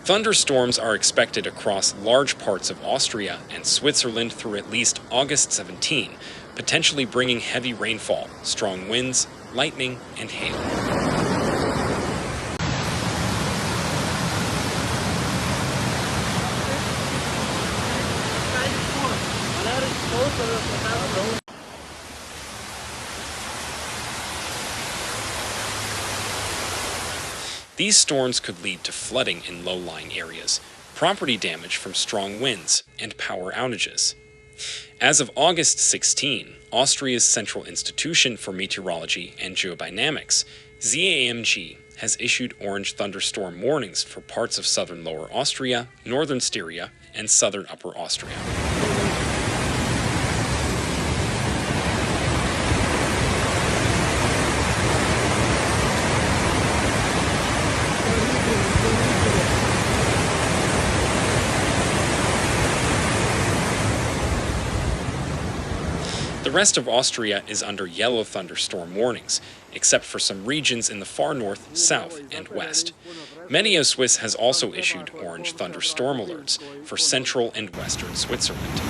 Thunderstorms are expected across large parts of Austria and Switzerland through at least August 17, potentially bringing heavy rainfall, strong winds, lightning, and hail. These storms could lead to flooding in low-lying areas, property damage from strong winds, and power outages. As of August 16, Austria's Central Institution for Meteorology and Geodynamics, ZAMG, has issued orange thunderstorm warnings for parts of southern Lower Austria, northern Styria, and southern Upper Austria. The rest of Austria is under yellow thunderstorm warnings, except for some regions in the far north, south, and west. WildWeatherUS has also issued orange thunderstorm alerts for central and western Switzerland.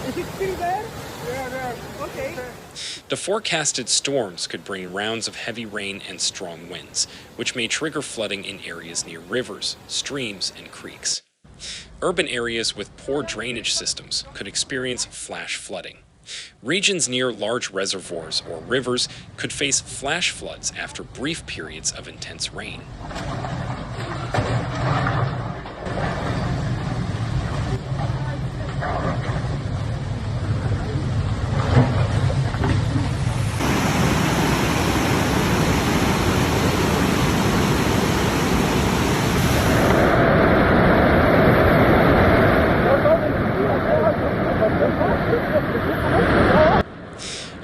Is it still there? Yeah. Okay. The forecasted storms could bring rounds of heavy rain and strong winds, which may trigger flooding in areas near rivers, streams, and creeks. Urban areas with poor drainage systems could experience flash flooding. Regions near large reservoirs or rivers could face flash floods after brief periods of intense rain.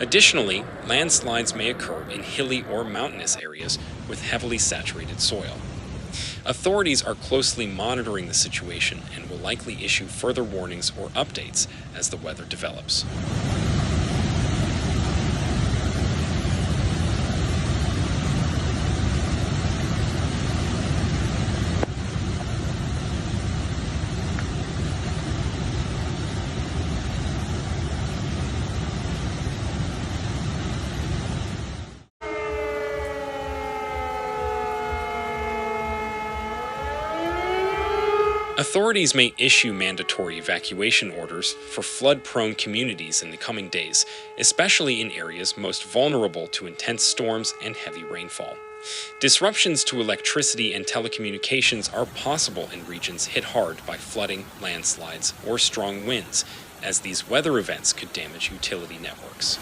Additionally, landslides may occur in hilly or mountainous areas with heavily saturated soil. Authorities are closely monitoring the situation and will likely issue further warnings or updates as the weather develops. Authorities may issue mandatory evacuation orders for flood-prone communities in the coming days, especially in areas most vulnerable to intense storms and heavy rainfall. Disruptions to electricity and telecommunications are possible in regions hit hard by flooding, landslides, or strong winds, as these weather events could damage utility networks.